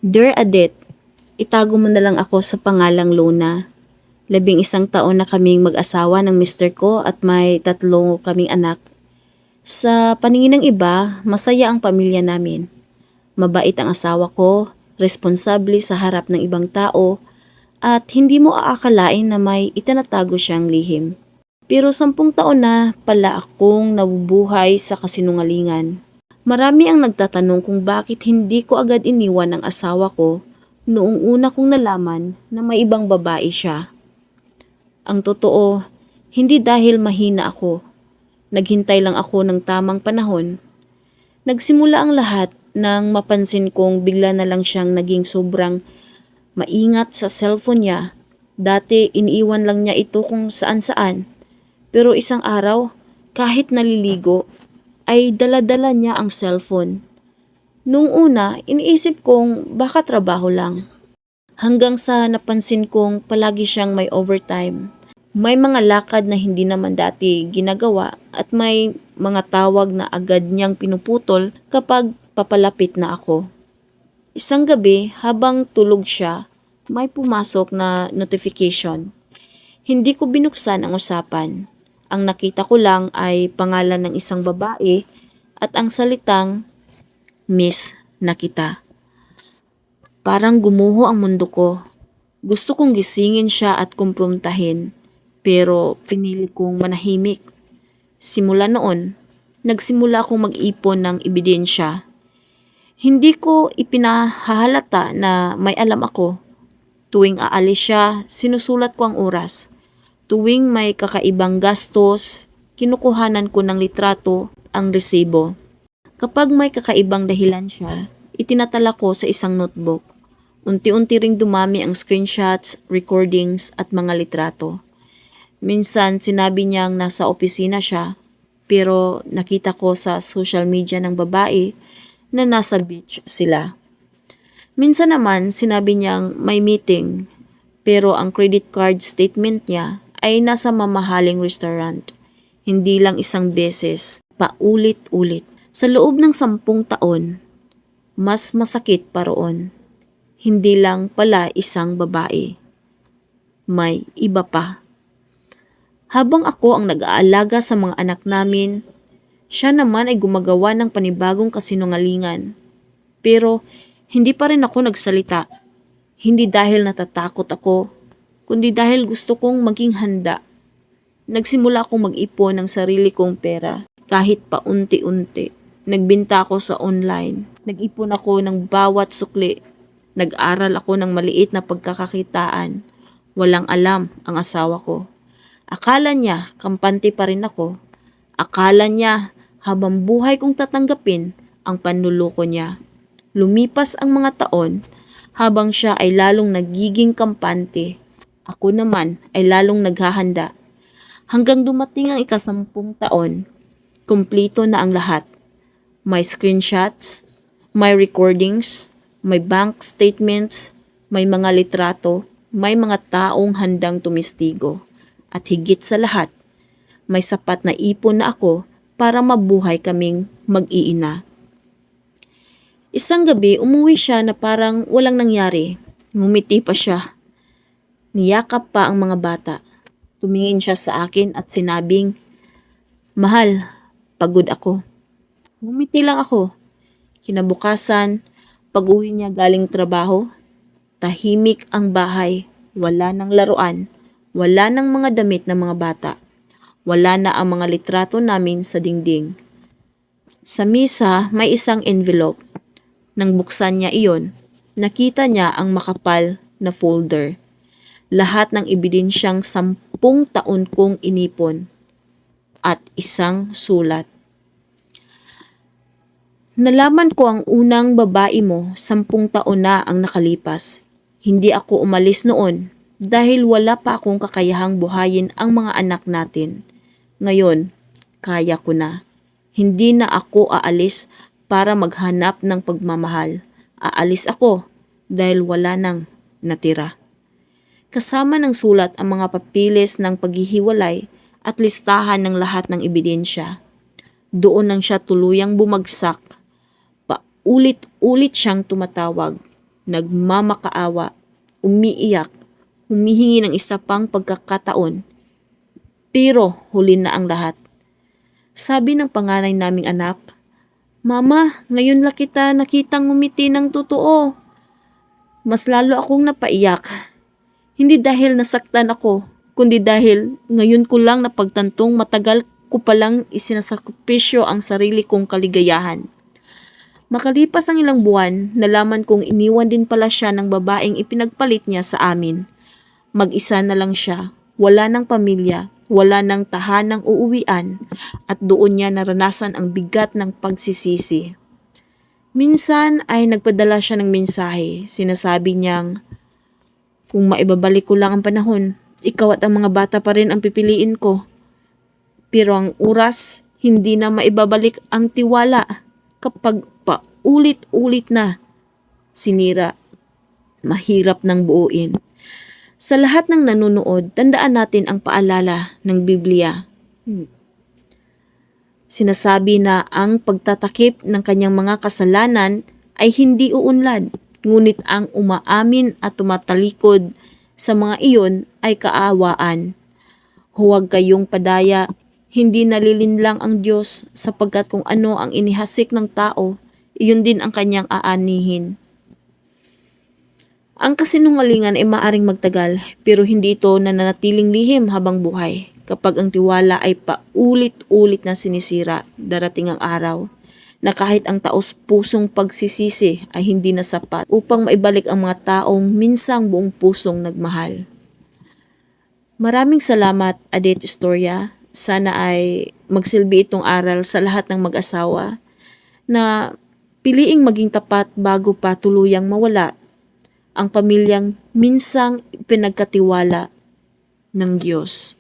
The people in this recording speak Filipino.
Dear Adet, itago mo na lang ako sa pangalang Luna. 11 taon na kaming mag-asawa ng mister ko at may 3 kaming anak. Sa paningin ng iba, masaya ang pamilya namin. Mabait ang asawa ko, responsable sa harap ng ibang tao, at hindi mo aakalain na may itinatago siyang lihim. Pero 10 taon na pala akong nabubuhay sa kasinungalingan. Marami ang nagtatanong kung bakit hindi ko agad iniwan ang asawa ko noong una kong nalaman na may ibang babae siya. Ang totoo, hindi dahil mahina ako. Naghintay lang ako ng tamang panahon. Nagsimula ang lahat nang mapansin kong bigla na lang siyang naging sobrang maingat sa cellphone niya. Dati iniiwan lang niya ito kung saan-saan. Pero isang araw, kahit naliligo, ay dala-dala niya ang cellphone. Nung una, iniisip kong baka trabaho lang. Hanggang sa napansin kong palagi siyang may overtime. May mga lakad na hindi naman dati ginagawa at may mga tawag na agad niyang pinuputol kapag papalapit na ako. Isang gabi, habang tulog siya, may pumasok na notification. Hindi ko binuksan ang usapan. Ang nakita ko lang ay pangalan ng isang babae at ang salitang, "Miss na kita." Parang gumuho ang mundo ko. Gusto kong gisingin siya at kumprontahin, pero pinili kong manahimik. Simula noon, nagsimula akong mag-ipon ng ebidensya. Hindi ko ipinahahalata na may alam ako. Tuwing aalis siya, sinusulat ko ang oras. Tuwing may kakaibang gastos, kinukuhanan ko ng litrato ang resibo. Kapag may kakaibang dahilan siya, itinatala ko sa isang notebook. Unti-unti ring dumami ang screenshots, recordings at mga litrato. Minsan sinabi niyang nasa opisina siya, pero nakita ko sa social media ng babae na nasa beach sila. Minsan naman sinabi niyang may meeting, pero ang credit card statement niya ay nasa mamahaling restaurant. Hindi lang isang beses, paulit-ulit. Sa loob ng 10 taon, mas masakit pa roon. Hindi lang pala isang babae. May iba pa. Habang ako ang nag-aalaga sa mga anak namin, siya naman ay gumagawa ng panibagong kasinungalingan. Pero hindi pa rin ako nagsalita. Hindi dahil natatakot ako, kundi dahil gusto kong maging handa. Nagsimula akong mag-ipon ng sarili kong pera kahit paunti-unti. Nagbenta ako sa online. Nag-ipon ako ng bawat sukli. Nag-aral ako ng maliit na pagkakakitaan. Walang alam ang asawa ko. Akala niya kampante pa rin ako. Akala niya habang buhay kong tatanggapin ang panluloko niya. Lumipas ang mga taon habang siya ay lalong nagiging kampante. Ako naman ay lalong naghahanda. Hanggang dumating ang ika-10 taon, kumpleto na ang lahat. May screenshots, may recordings, may bank statements, may mga litrato, may mga taong handang tumistigo. At higit sa lahat, may sapat na ipon na ako para mabuhay kaming mag-iina. Isang gabi, umuwi siya na parang walang nangyari. Ngumiti pa siya. Niyakap pa ang mga bata. Tumingin siya sa akin at sinabing, "Mahal, pagod ako." Ngumiti lang ako. Kinabukasan, pag-uwi niya galing trabaho, tahimik ang bahay. Wala ng laruan. Wala ng mga damit ng mga bata. Wala na ang mga litrato namin sa dingding. Sa misa, may isang envelope. Nang buksan niya iyon, nakita niya ang makapal na folder. Lahat ng ebidensyang 10 taon kong inipon at isang sulat. Nalaman ko ang unang babae mo 10 taon na ang nakalipas. Hindi ako umalis noon dahil wala pa akong kakayahang buhayin ang mga anak natin. Ngayon, kaya ko na. Hindi na ako aalis para maghanap ng pagmamahal. Aalis ako dahil wala nang natira. Kasama ng sulat ang mga papilis ng paghihiwalay at listahan ng lahat ng ebidensya. Doon nang siya tuluyang bumagsak. Paulit-ulit siyang tumatawag. nagmamakaawa, umiiyak, humihingi ng isa pang pagkakataon. Pero huli na ang lahat. Sabi ng panganay naming anak, "Mama, ngayon lang kita nakitang ngumiti ng totoo." Mas lalo akong napaiyak. Hindi dahil nasaktan ako, kundi dahil ngayon ko lang napagtantong matagal ko palang isinasakripisyo ang sarili kong kaligayahan. Makalipas ang ilang buwan, nalaman kong iniwan din pala siya ng babaeng ipinagpalit niya sa amin. Mag-isa na lang siya, wala ng pamilya, wala ng tahanang uuwian, at doon niya naranasan ang bigat ng pagsisisi. Minsan ay nagpadala siya ng mensahe. Sinasabi niyang, "Kung maibabalik ko lang ang panahon, ikaw at ang mga bata pa rin ang pipiliin ko." Pero ang oras, hindi na maibabalik ang tiwala kapag paulit-ulit na sinira. Mahirap ng buuin. Sa lahat ng nanonood, tandaan natin ang paalala ng Biblia. Sinasabi na ang pagtatakip ng kanyang mga kasalanan ay hindi uunlad, ngunit ang umaamin at tumatalikod sa mga iyon ay kaawaan. Huwag kayong padaya, hindi nalilinlang ang Diyos sapagkat kung ano ang inihasik ng tao, iyon din ang kanyang aanihin. Ang kasinungalingan ay maaring magtagal, pero hindi ito nananatiling lihim habang buhay. Kapag ang tiwala ay paulit-ulit na sinisira, darating ang araw na kahit ang taos-pusong pagsisisi ay hindi na sapat upang maibalik ang mga taong minsang buong pusong nagmahal. Maraming salamat, Adet Istorya. Sana ay magsilbi itong aral sa lahat ng mag-asawa na piliing maging tapat bago pa tuluyang mawala ang pamilyang minsang pinagkatiwala ng Diyos.